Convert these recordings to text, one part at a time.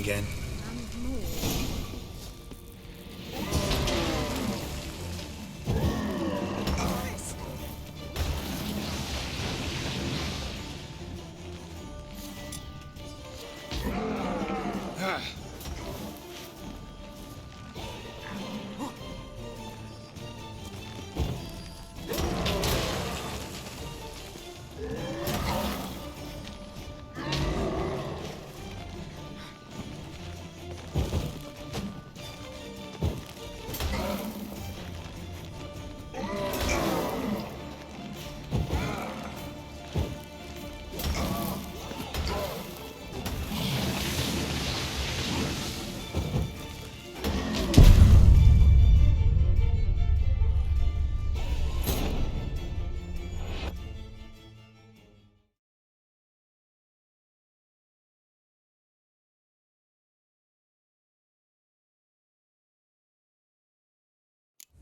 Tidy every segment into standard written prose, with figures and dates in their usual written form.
again? And more.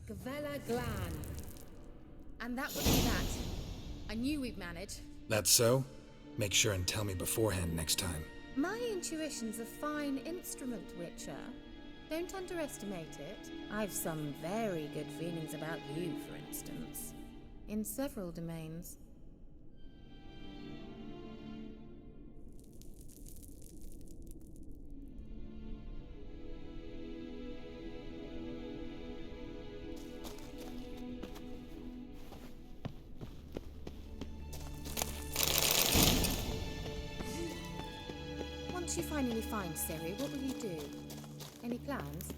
Gavella Glan. And that would be that. I knew we'd manage. That's so? Make sure and tell me beforehand next time. My intuition's a fine instrument, Witcher. Don't underestimate it. I've some very good feelings about you, for instance. In several domains. Once you finally find Ciri, what will you do? Any plans?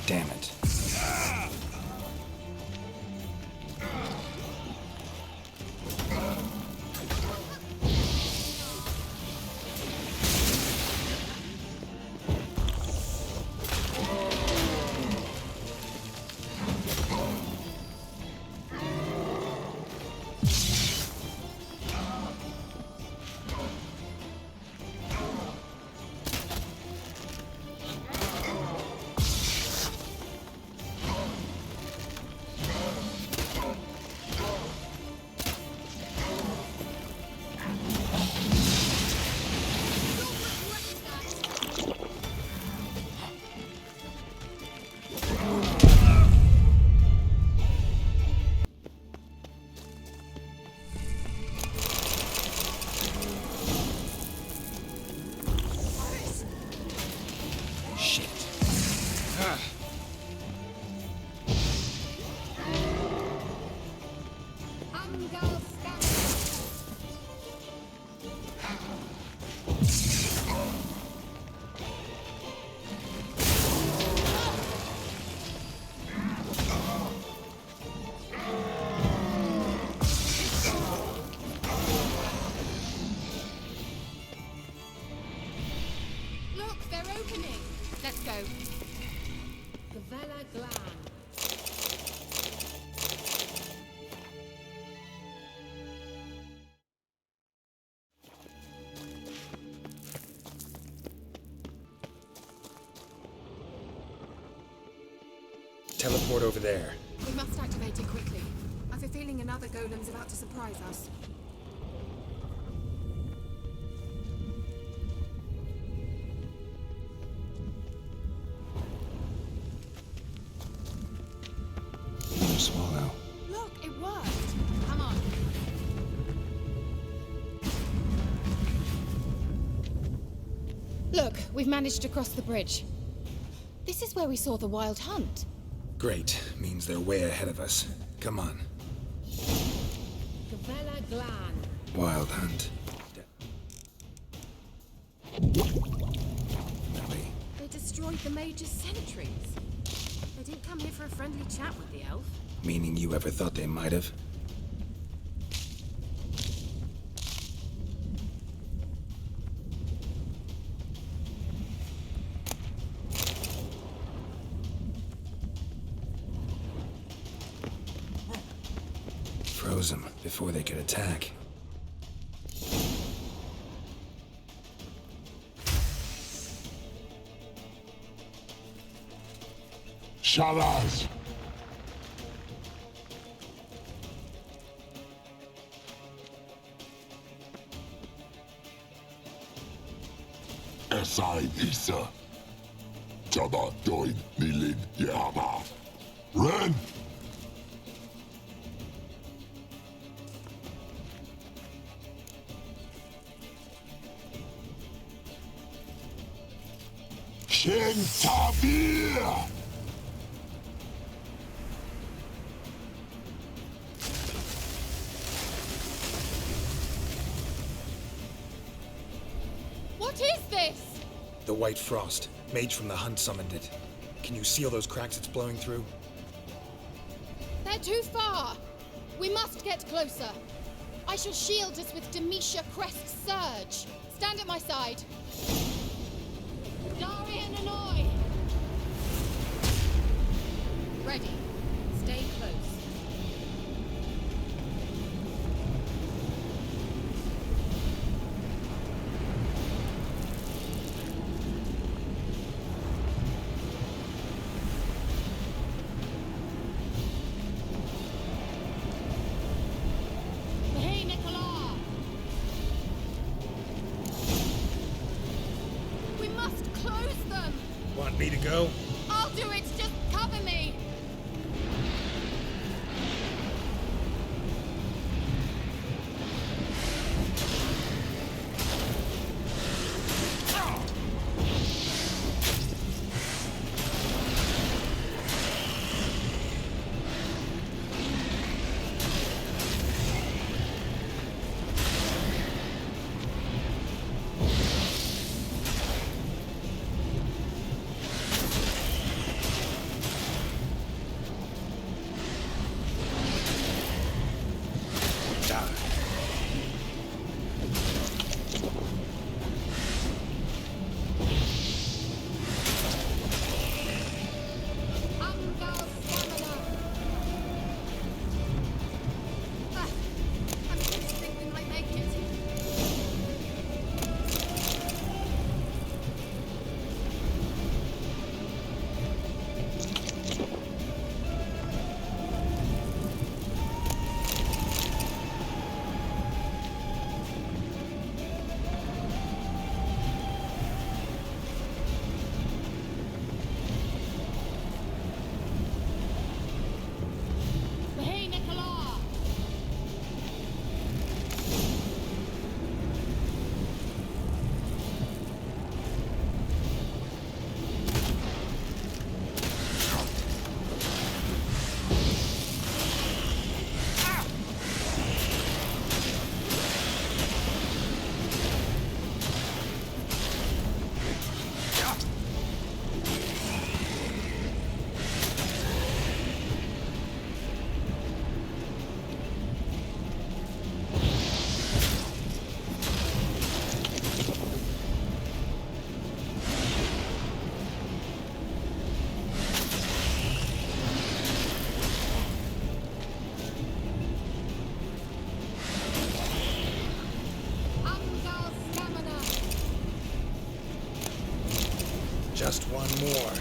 Damn it. Let's go. Gavella Glan. Teleport over there. We must activate it quickly. I've a feeling another golem's about to surprise us. Swallow. Look, it worked. Come on. Look, we've managed to cross the bridge. This is where we saw the wild hunt. Great. Means they're way ahead of us. Come on. Gavella Glan. Wild hunt. Really? They destroyed the Mage's sentries. They didn't come here for a friendly chat with the elf. Meaning you ever thought they might have? froze them before they could attack. Shalas! Esai Isa. Taba doin nilin yama. Ren! Shin Tabir! What is this? The White Frost. Mage from the Hunt summoned it. Can you seal those cracks it's blowing through? They're too far. We must get closer. I shall shield us with Demetia Crest Surge. Stand at my side. Darian Annoy! Ready. Stay close. Hey, Nicola! We must close them! Want me to go? I'll do it! Just cover me! Angal Stamina! I didn't think we might make it. Hey, Nicola! Angal Stamina! Just one more.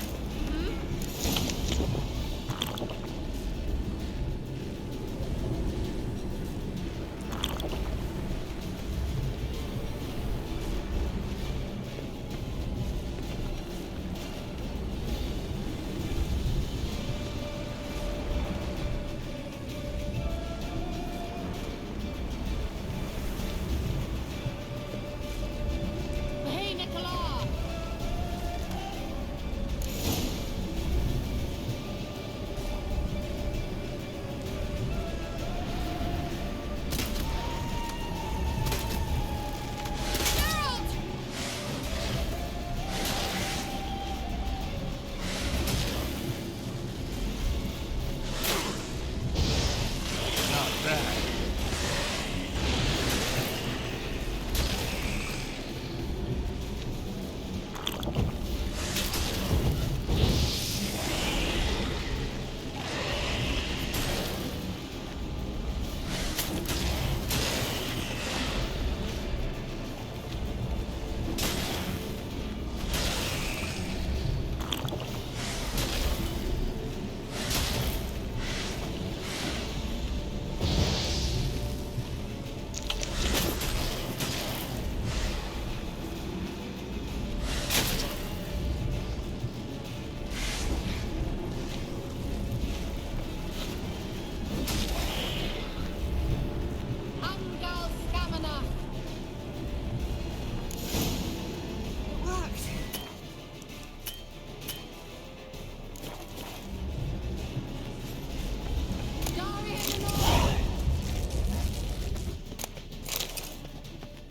Hey, Nicola!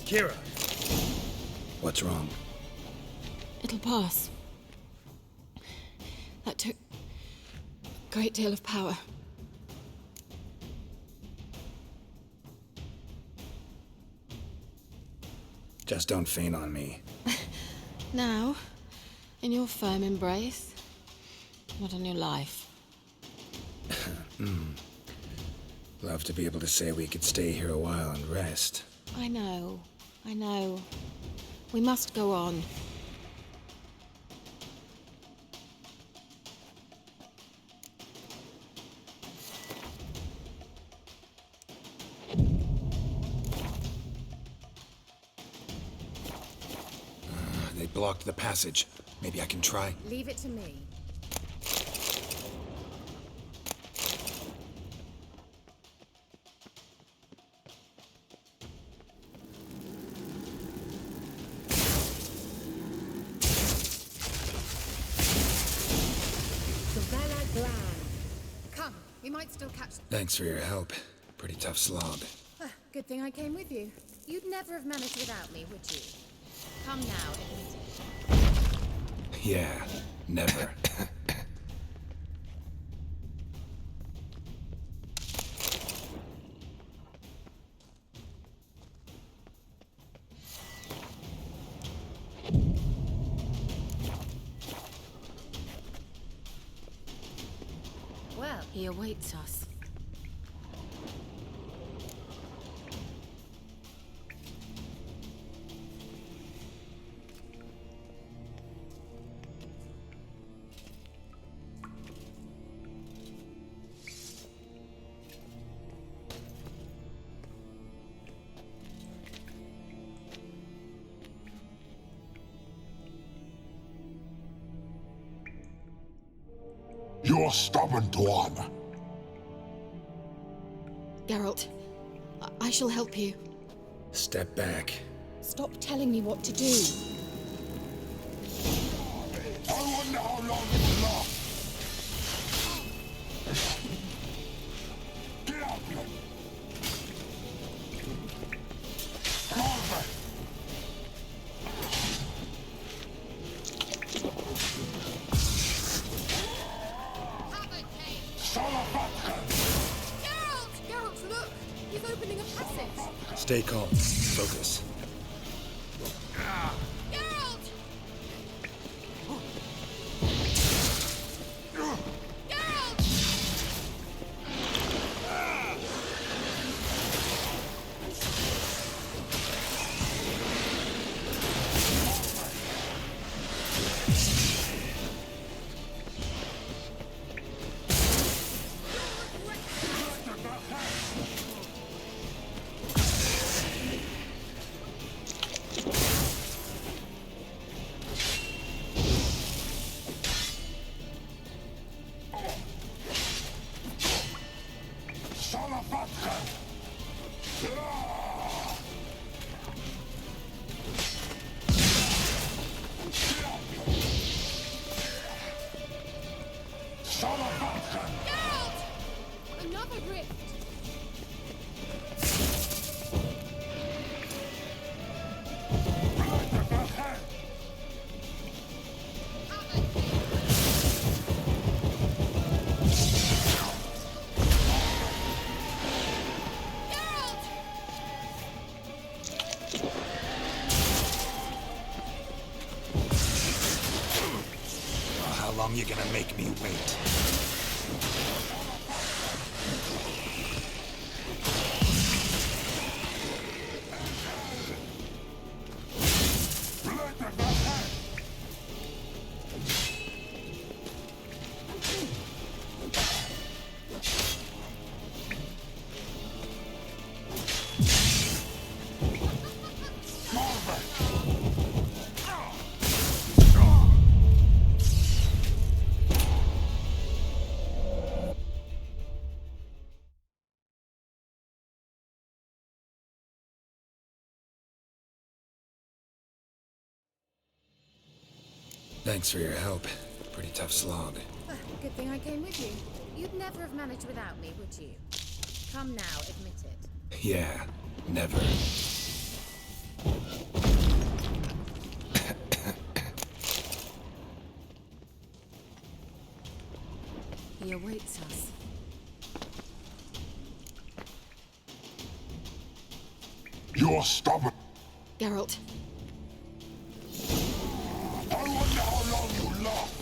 Kira! What's wrong? It'll pass. That took a great deal of power. Just don't faint on me. Now, in your firm embrace, not on your life. Love to be able to say we could stay here a while and rest. I know. We must go on. They blocked the passage. Maybe I can try. Leave it to me. Come, we might still catch... Thanks for your help. Pretty tough slog. Good thing I came with you. You'd never have managed without me, would you? Come now, admit it. Yeah, never. Well, He awaits us. You're stubborn one. Geralt, I shall help you. Step back. Stop telling me what to do. I wonder how long it will last. Get out here. Marvin. Geralt, look! He's opening a passage! Stay calm. Focus. Geralt! Another rift! How long you gonna make me wait? Thanks for your help. Pretty tough slog. Good thing I came with you. You'd never have managed without me, would you? Come now, admit it. Yeah, never. surely awaits us. You're stubborn. Geralt, I wonder how long you last.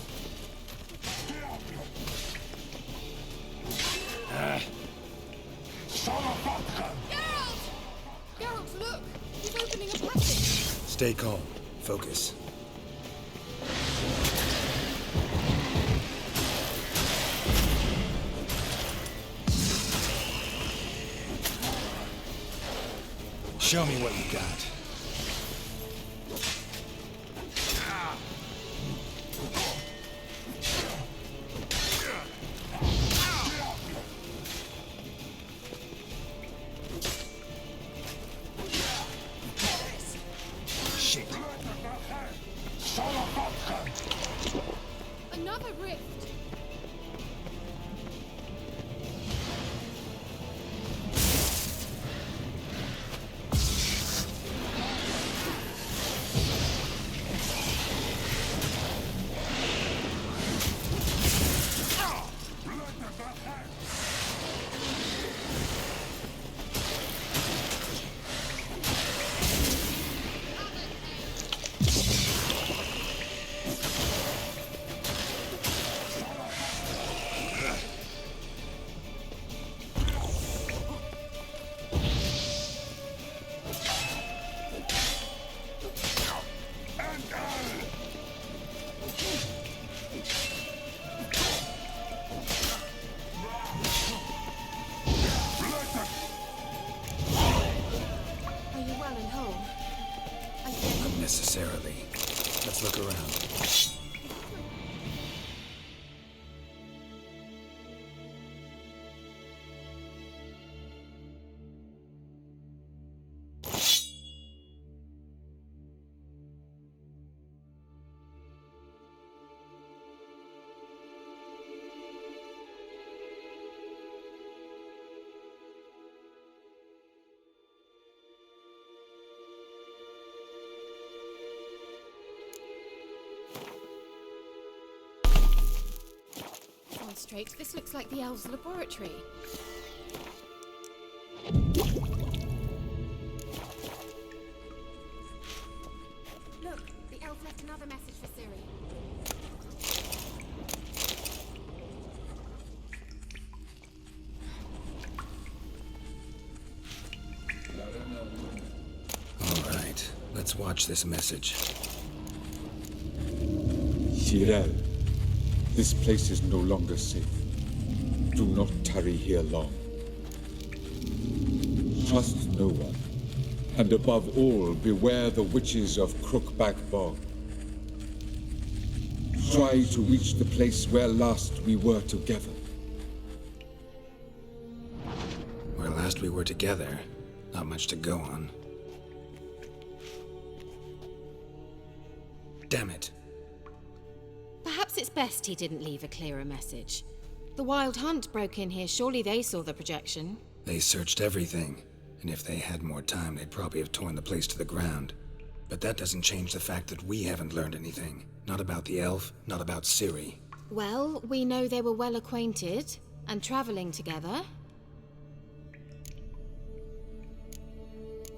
Son of a gun! Geralt! Geralt, look! He's opening a passage! Stay calm. Focus. Show me what you got. Shit. Another rift! Are you well and whole? Unnecessarily. Let's look around. Straight, this looks like the elves' laboratory. Look, the elf left another message for Ciri. All right, let's watch this message. Ciri, this place is no longer safe. Do not tarry here long. Trust no one, and above all, beware the witches of Crookback Bog. Try to reach the place where last we were together. Where last we were together, not much to go on. Damn it. Perhaps it's best he didn't leave a clearer message. The Wild Hunt broke in here. Surely they saw the projection. They searched everything, and if they had more time, they'd probably have torn the place to the ground. But that doesn't change the fact that we haven't learned anything. Not about the elf, not about Ciri. Well, we know they were well acquainted and traveling together.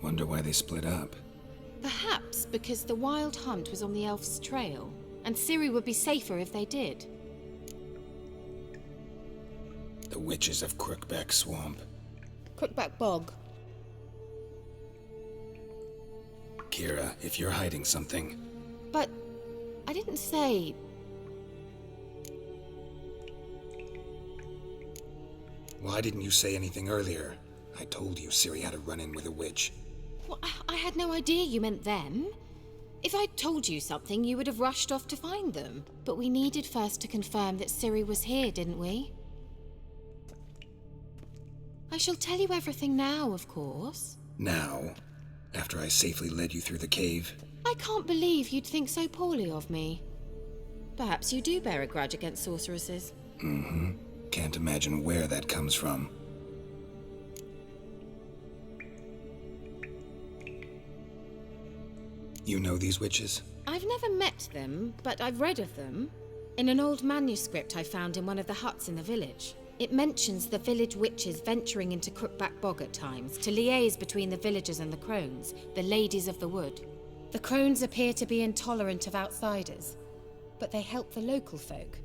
Wonder why they split up. Perhaps because the Wild Hunt was on the elf's trail, and Ciri would be safer if they did. The witches of Crookback Swamp. Crookback Bog. Kira, if you're hiding something... But I didn't say... Why didn't you say anything earlier? I told you Ciri had a run-in with a witch. Well, I had no idea you meant them. If I'd told you something, you would have rushed off to find them. But we needed first to confirm that Ciri was here, didn't we? I shall tell you everything now, of course. Now? After I safely led you through the cave? I can't believe you'd think so poorly of me. Perhaps you do bear a grudge against sorceresses. Mm-hmm. Can't imagine where that comes from. You know these witches? I've never met them, but I've read of them. In an old manuscript I found in one of the huts in the village, it mentions the village witches venturing into Crookback Bog at times to liaise between the villagers and the crones, the ladies of the wood. The crones appear to be intolerant of outsiders, but they help the local folk.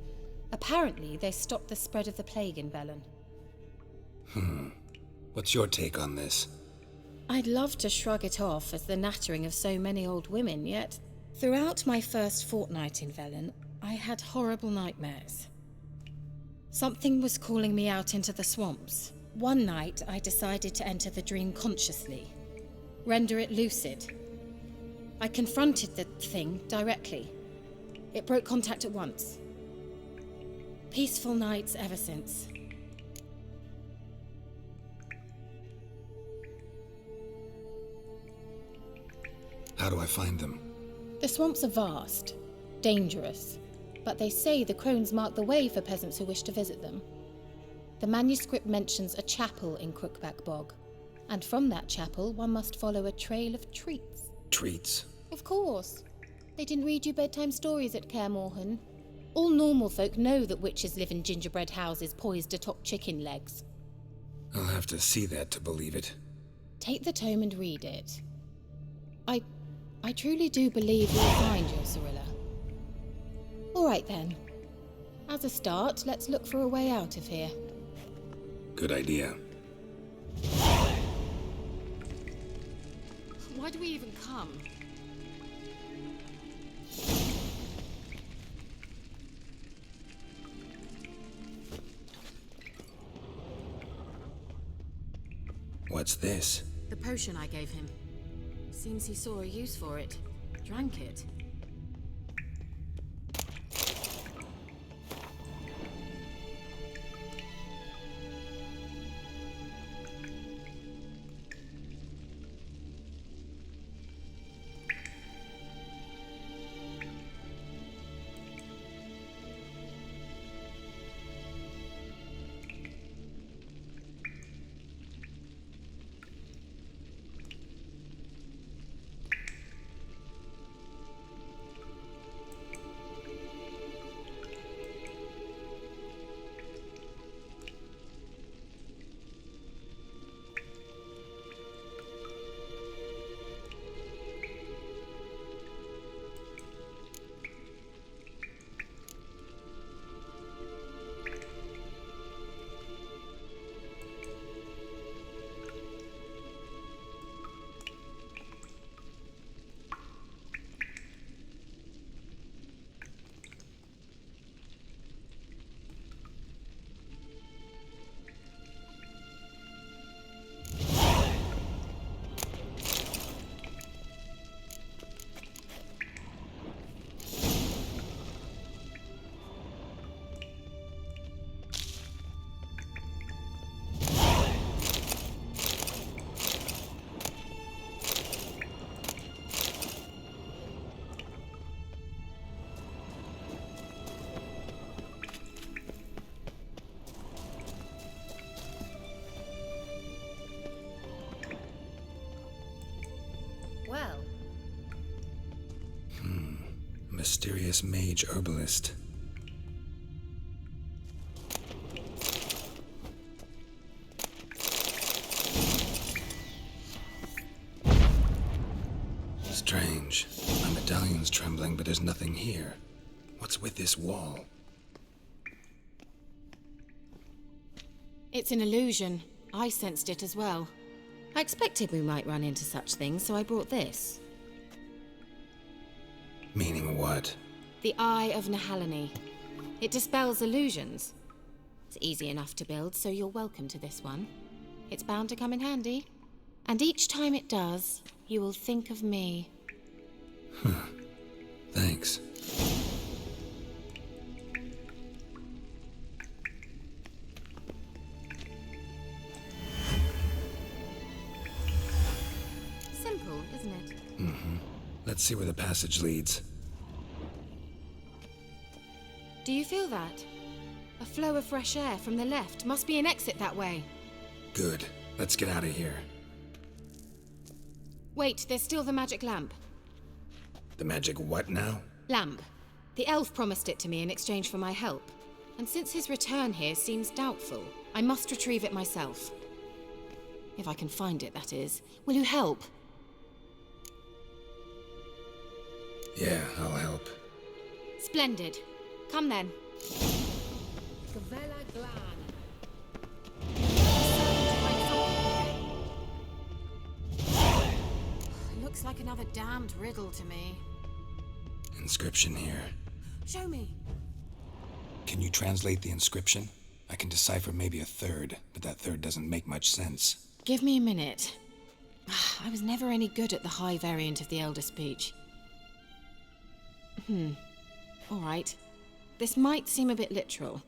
Apparently, they stopped the spread of the plague in Velen. What's your take on this? I'd love to shrug it off as the nattering of so many old women, yet throughout my first fortnight in Velen, I had horrible nightmares. Something was calling me out into the swamps. One night, I decided to enter the dream consciously, render it lucid. I confronted the thing directly. It broke contact at once. Peaceful nights ever since. How do I find them? The swamps are vast, dangerous, but they say the crones mark the way for peasants who wish to visit them. The manuscript mentions a chapel in Crookback Bog, and from that chapel one must follow a trail of treats. Treats? Of course. They didn't read you bedtime stories at Kaer Morhen. All normal folk know that witches live in gingerbread houses poised atop chicken legs. I'll have to see that to believe it. Take the tome and read it. I truly do believe you'll find your Cirilla. All right then. As a start, let's look for a way out of here. Good idea. Why do we even come? What's this? The potion I gave him. Seems he saw a use for it. Drank it. Well. Mysterious mage herbalist. Strange. My medallion's trembling, but there's nothing here. What's with this wall? It's an illusion. I sensed it as well. I expected we might run into such things, so I brought this. Meaning what? The Eye of Nehaleni. It dispels illusions. It's easy enough to build, so you're welcome to this one. It's bound to come in handy. And each time it does, you will think of me. Thanks. Simple, isn't it? Let's see where the passage leads. Do you feel that? A flow of fresh air from the left. Must be an exit that way. Good. Let's get out of here. Wait, there's still the magic lamp. The magic what now? Lamp. The elf promised it to me in exchange for my help, and since his return here seems doubtful, I must retrieve it myself. If I can find it, that is. Will you help? Yeah, I'll help. Splendid. Come then. Looks like another damned riddle to me. Inscription here. Show me. Can you translate the inscription? I can decipher maybe a third, but that third doesn't make much sense. Give me a minute. I was never any good at the high variant of the Elder Speech. All right. This might seem a bit literal.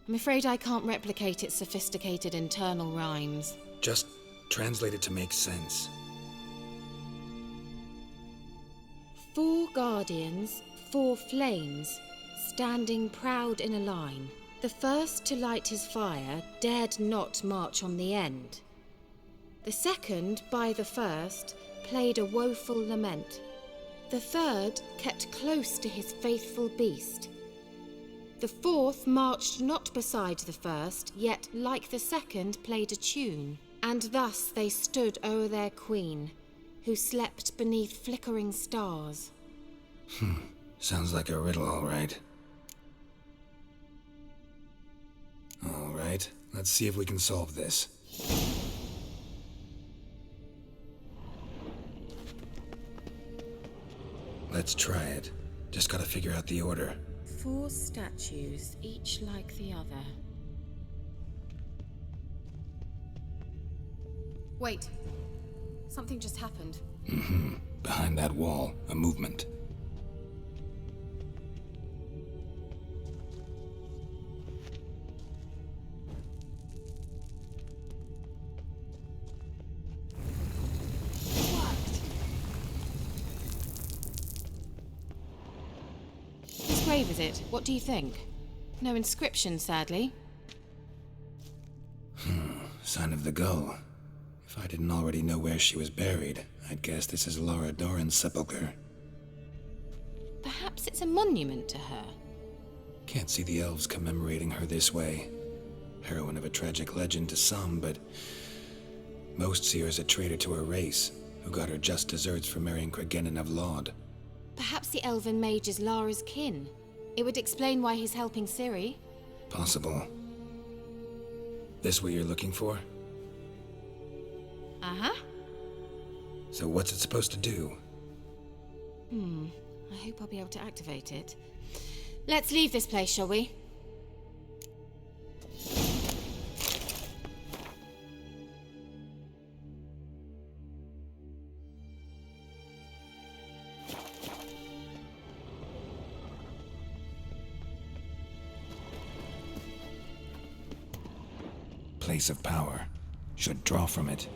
I'm afraid I can't replicate its sophisticated internal rhymes. Just translate it to make sense. 4 guardians, 4 flames, standing proud in a line. The first to light his fire dared not march on the end. The second, by the first, played a woeful lament. The third kept close to his faithful beast. The fourth marched not beside the first, yet like the second played a tune. And thus they stood o'er their queen, who slept beneath flickering stars. Sounds like a riddle, all right. All right, let's see if we can solve this. Let's try it. Just gotta figure out the order. 4 statues, each like the other. Wait. Something just happened. Behind that wall, a movement. Whose grave is it? What do you think? No inscription, sadly. Sign of the gull. If I didn't already know where she was buried, I'd guess this is Laura Doran's sepulchre. Perhaps it's a monument to her. Can't see the elves commemorating her this way. Heroine of a tragic legend to some, but most see her as a traitor to her race, who got her just deserts for marrying Cregennan of Laud. Perhaps the elven mage is Lara's kin. It would explain why he's helping Ciri. Possible. This what you're looking for? Uh-huh. So what's it supposed to do? I hope I'll be able to activate it. Let's leave this place, shall we? Place of power. Should draw from it.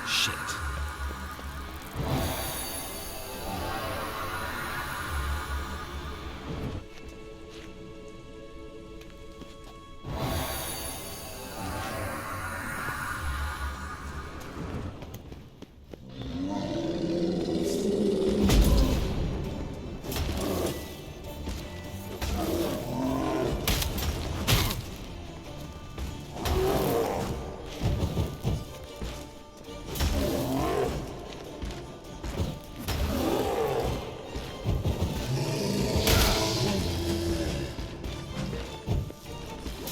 Shit.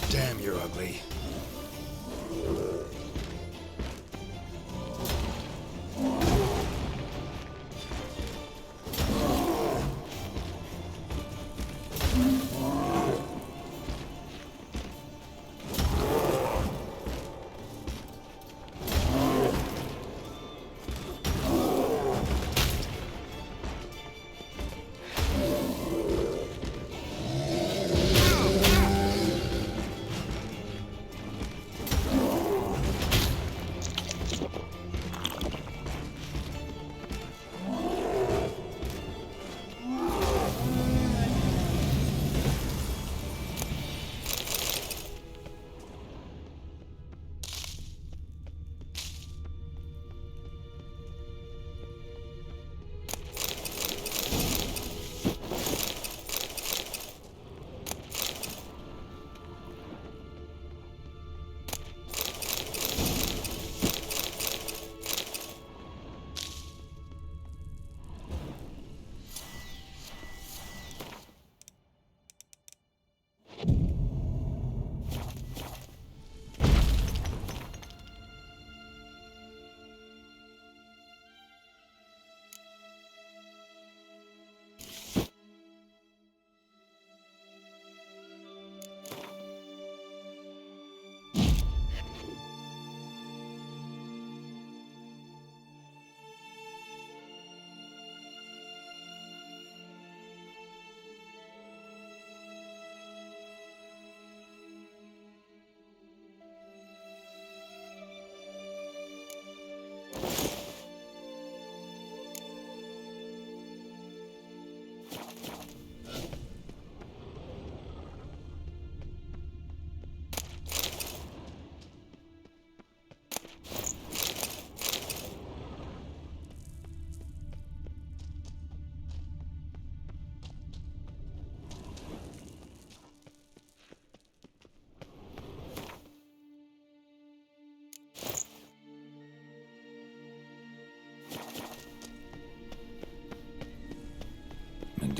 Damn, you're ugly.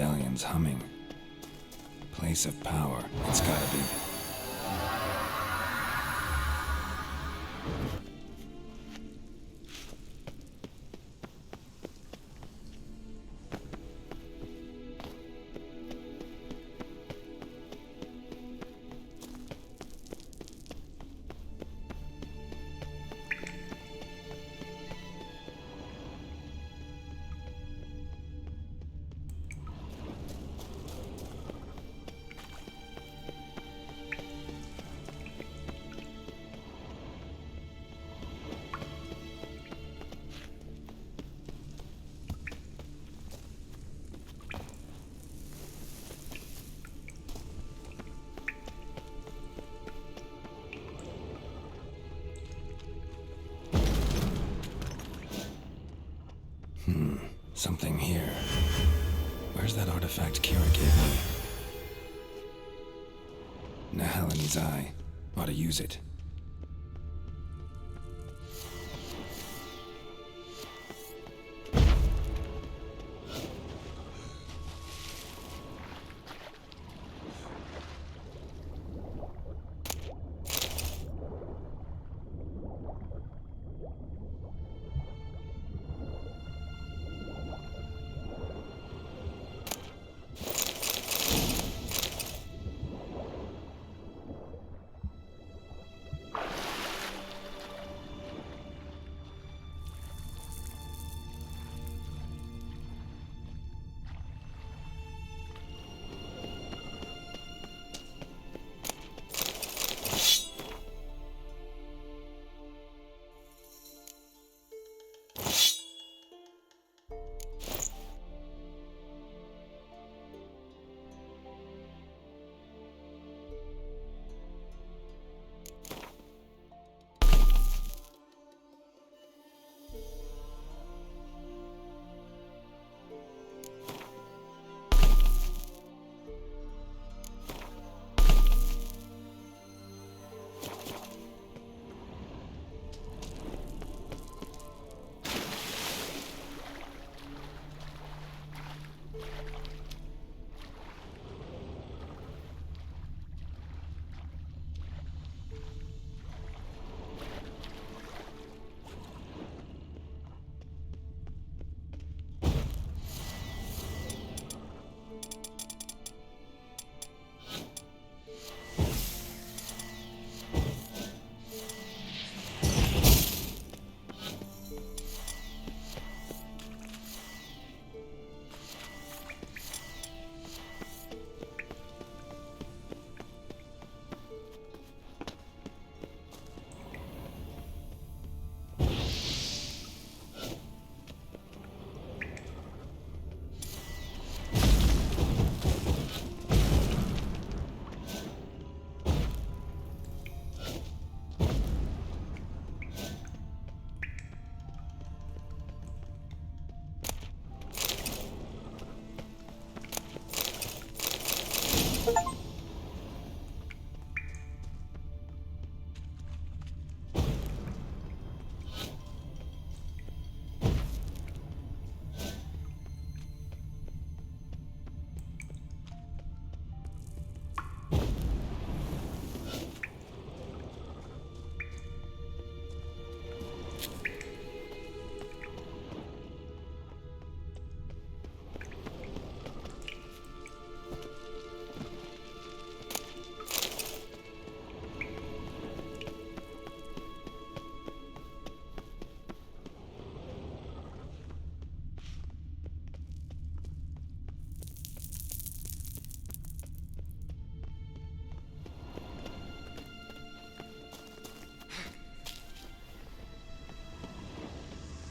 medallion's humming. Place of power. It's gotta be. Something here. Where's that artifact Ciri gave me? Nahalani's eye. Ought to use it.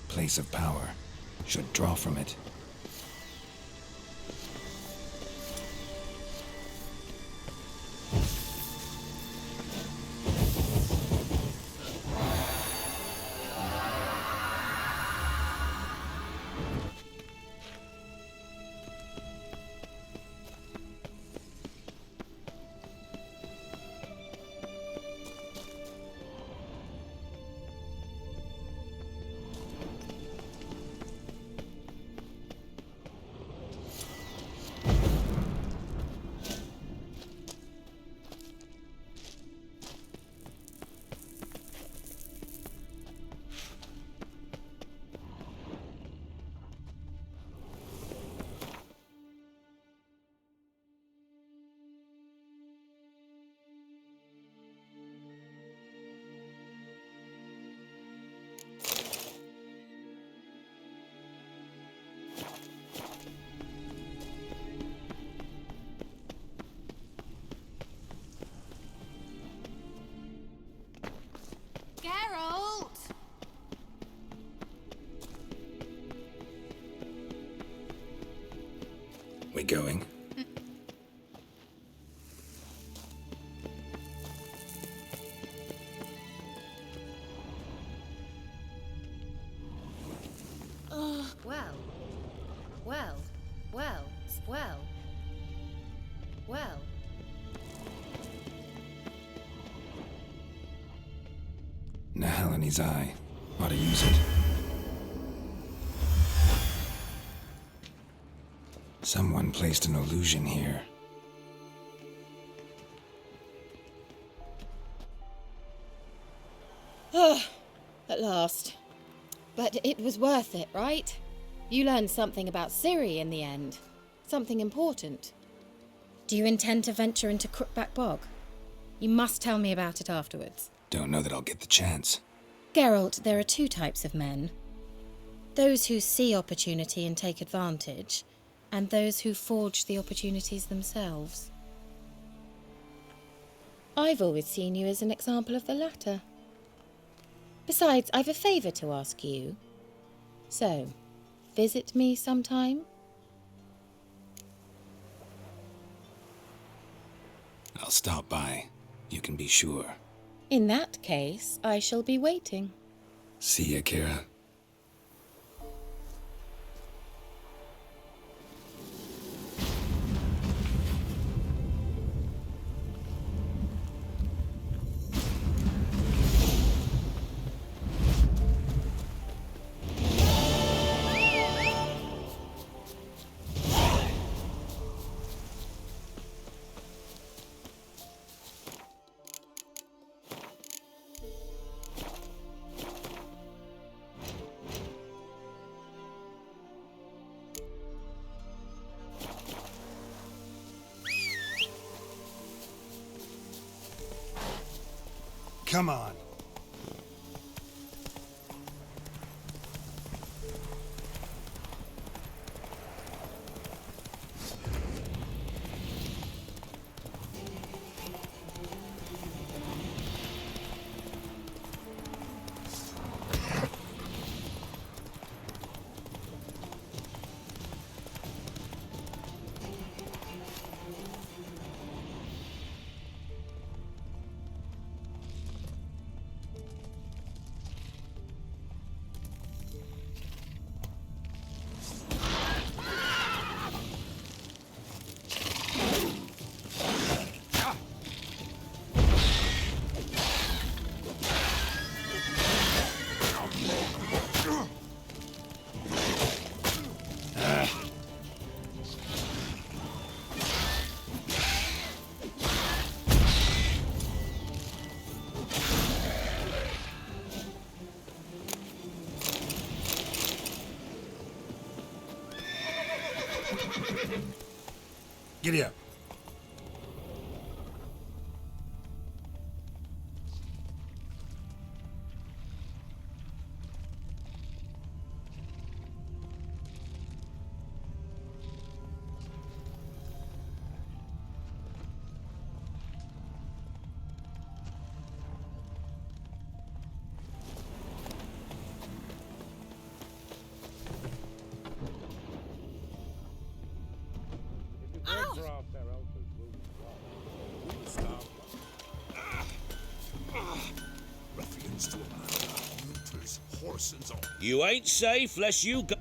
Place of power. Should draw from it. going? Well. Well. Well. Well. Well. Nahalani's eye. Ought to use it. Someone placed an illusion here. At last. But it was worth it, right? You learned something about Ciri in the end. Something important. Do you intend to venture into Crookback Bog? You must tell me about it afterwards. Don't know that I'll get the chance. Geralt, there are two types of men. Those who see opportunity and take advantage, and those who forge the opportunities themselves. I've always seen you as an example of the latter. Besides, I've a favour to ask you. So, visit me sometime? I'll stop by. You can be sure. In that case, I shall be waiting. See ya, Kira. Come on. Giddy up. You ain't safe lest you go.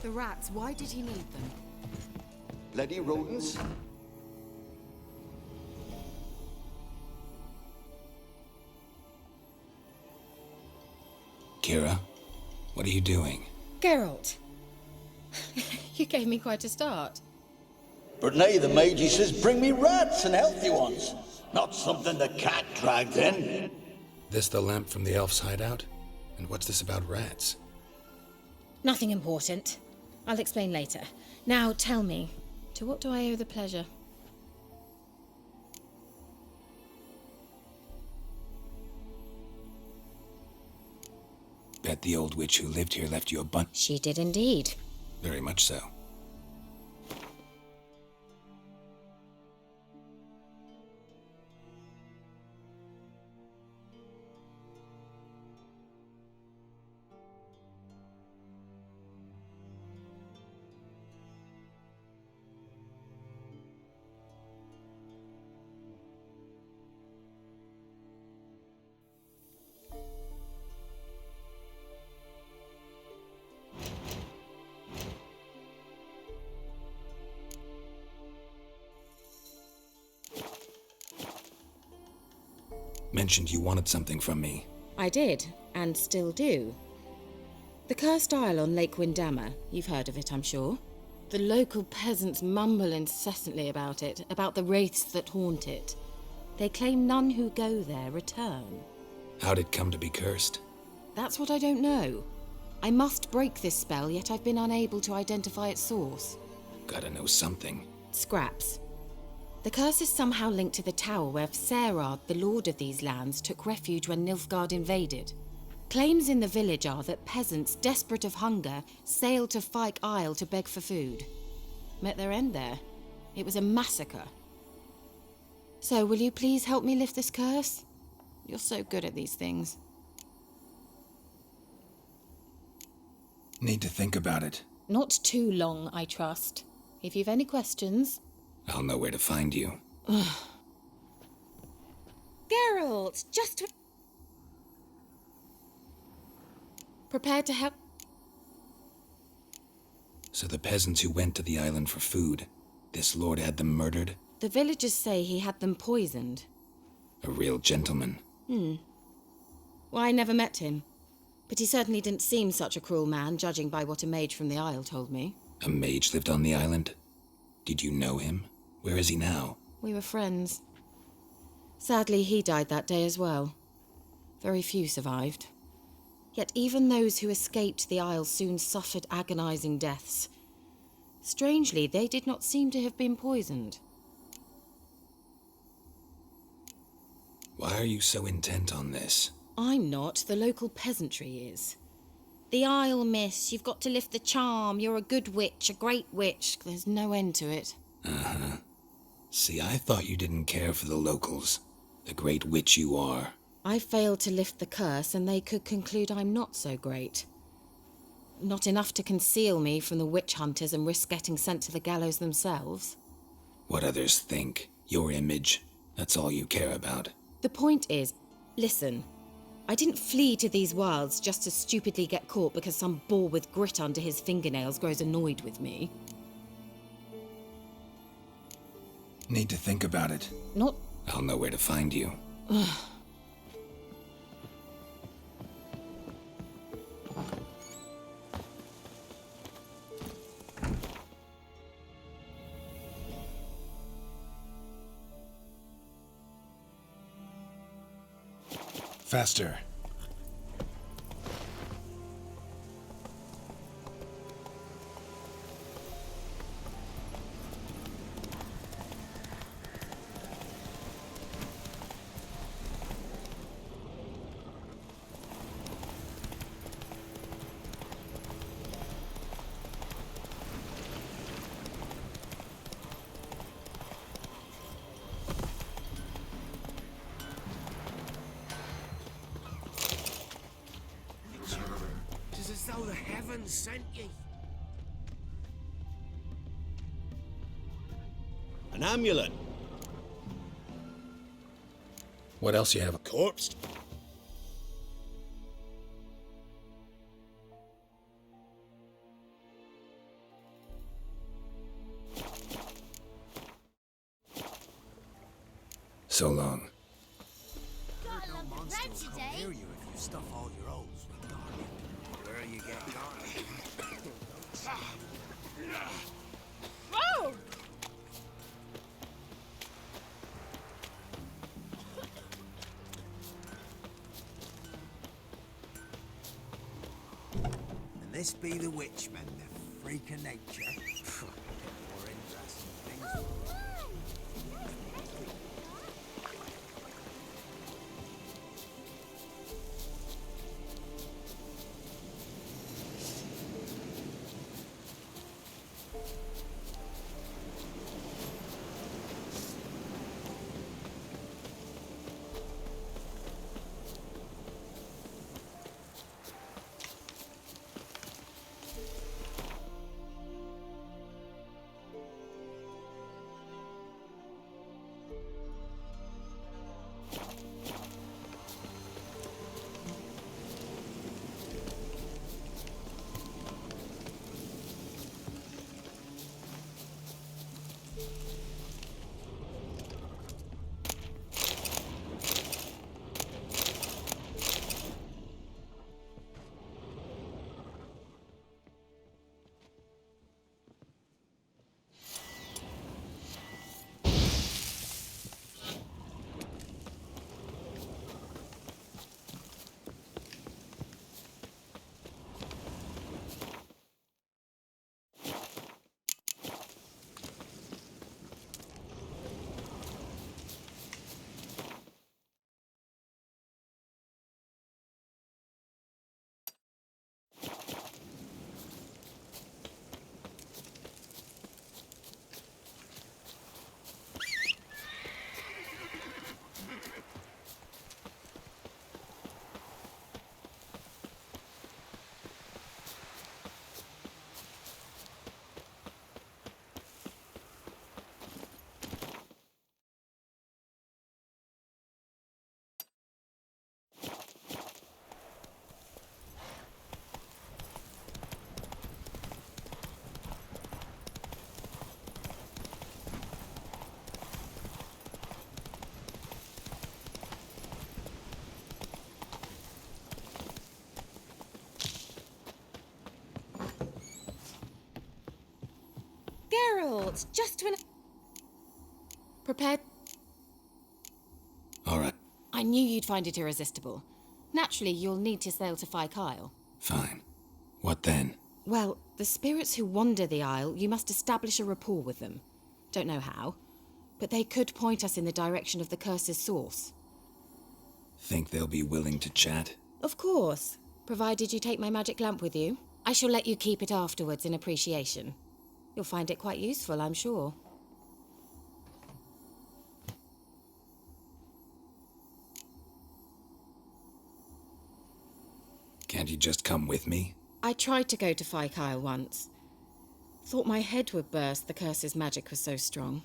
the rats, why did he need them? Bloody rodents. Kira, what are you doing? Geralt. You gave me quite a start. But now the Magi says bring me rats and healthy ones. Not something the cat dragged in. This the lamp from the elf's hideout? And what's this about rats? Nothing important. I'll explain later. Now tell me, to what do I owe the pleasure? Bet the old witch who lived here left you a bunch. She did indeed. Very much so. Mentioned you wanted something from me. I did, and still do. The cursed isle on Lake Windammer, you've heard of it, I'm sure. The local peasants mumble incessantly about it, about the wraiths that haunt it. They claim none who go there return. How'd it come to be cursed? That's what I don't know. I must break this spell, yet I've been unable to identify its source. Gotta know something. Scraps. The curse is somehow linked to the tower where Serard, the lord of these lands, took refuge when Nilfgaard invaded. Claims in the village are that peasants, desperate of hunger, sailed to Fyke Isle to beg for food. Met their end there. It was a massacre. So, will you please help me lift this curse? You're so good at these things. Need to think about it. Not too long, I trust. If you've any questions... I'll know where to find you. Geralt, just... Prepared to help... So the peasants who went to the island for food, this lord had them murdered? The villagers say he had them poisoned. A real gentleman. Well, I never met him. But he certainly didn't seem such a cruel man, judging by what a mage from the Isle told me. A mage lived on the island? Did you know him? Where is he now? We were friends. Sadly, he died that day as well. Very few survived. Yet even those who escaped the Isle soon suffered agonizing deaths. Strangely, they did not seem to have been poisoned. Why are you so intent on this? I'm not. The local peasantry is. The Isle, miss. You've got to lift the charm. You're a good witch, a great witch. There's no end to it. Uh-huh. See, I thought you didn't care for the locals. The great witch you are. I failed to lift the curse, and they could conclude I'm not so great. Not enough to conceal me from the witch hunters and risk getting sent to the gallows themselves. What others think. Your image. That's all you care about. The point is, listen. I didn't flee to these wilds just to stupidly get caught because some boar with grit under his fingernails grows annoyed with me. Need to think about it. Not... I'll know where to find you. Faster. Though the heavens sent ye. An amulet. What else you have? A corpse. So long. No monster will come near you if you stuff all your holes with garlic. Where you get garlic? Whoa! And this be the witchmen, the freak of nature. More interesting things. Geralt, just when... Prepared? All right, I knew you'd find it irresistible. Naturally, you'll need to sail to Kyle. fine. What then? Well, the spirits who wander the Isle, you must establish a rapport with them. Don't know how, but they could point us in the direction of the curse's source. Think they'll be willing to chat? Of course, provided you take my magic lamp with you. I shall let you keep it afterwards in appreciation. You'll find it quite useful, I'm sure. Can't you just come with me? I tried to go to Kyle once. Thought my head would burst, the curse's magic was so strong.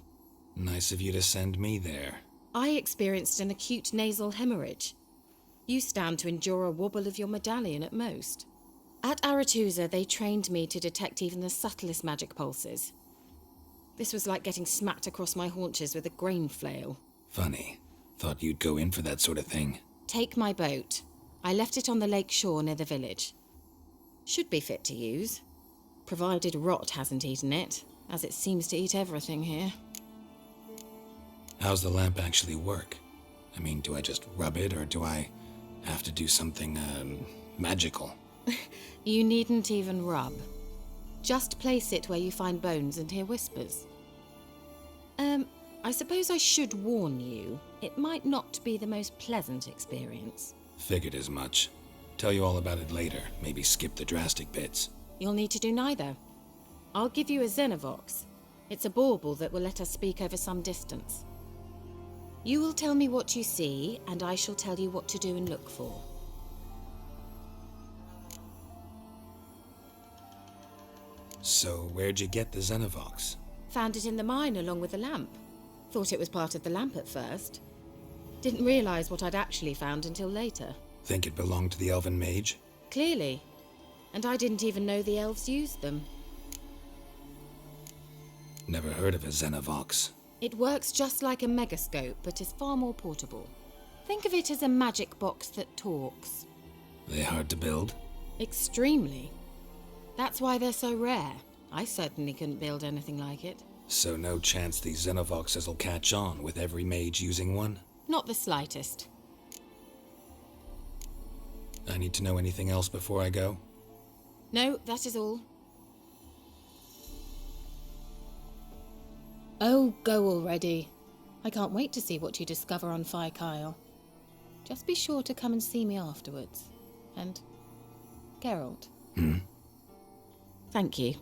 Nice of you to send me there. I experienced an acute nasal hemorrhage. You stand to endure a wobble of your medallion at most. At Aretusa, they trained me to detect even the subtlest magic pulses. This was like getting smacked across my haunches with a grain flail. Funny. Thought you'd go in for that sort of thing. Take my boat. I left it on the lake shore near the village. Should be fit to use, provided rot hasn't eaten it, as it seems to eat everything here. How's the lamp actually work? I mean, do I just rub it, or do I have to do something, magical? You needn't even rub. Just place it where you find bones and hear whispers. I suppose I should warn you, it might not be the most pleasant experience. Figured as much. Tell you all about it later, maybe skip the drastic bits. You'll need to do neither. I'll give you a Xenovox. It's a bauble that will let us speak over some distance. You will tell me what you see, and I shall tell you what to do and look for. So, where'd you get the Xenovox? Found it in the mine along with the lamp. Thought it was part of the lamp at first. Didn't realize what I'd actually found until later. Think it belonged to the elven mage? Clearly. And I didn't even know the elves used them. Never heard of a Xenovox. It works just like a megascope, but is far more portable. Think of it as a magic box that talks. They hard to build? Extremely. That's why they're so rare. I certainly couldn't build anything like it. So no chance these Xenovoxes will catch on with every mage using one? Not the slightest. I need to know anything else before I go? No, that is all. Oh, go already. I can't wait to see what you discover on Phi Kyle. Just be sure to come and see me afterwards. And Geralt. Hmm? Thank you.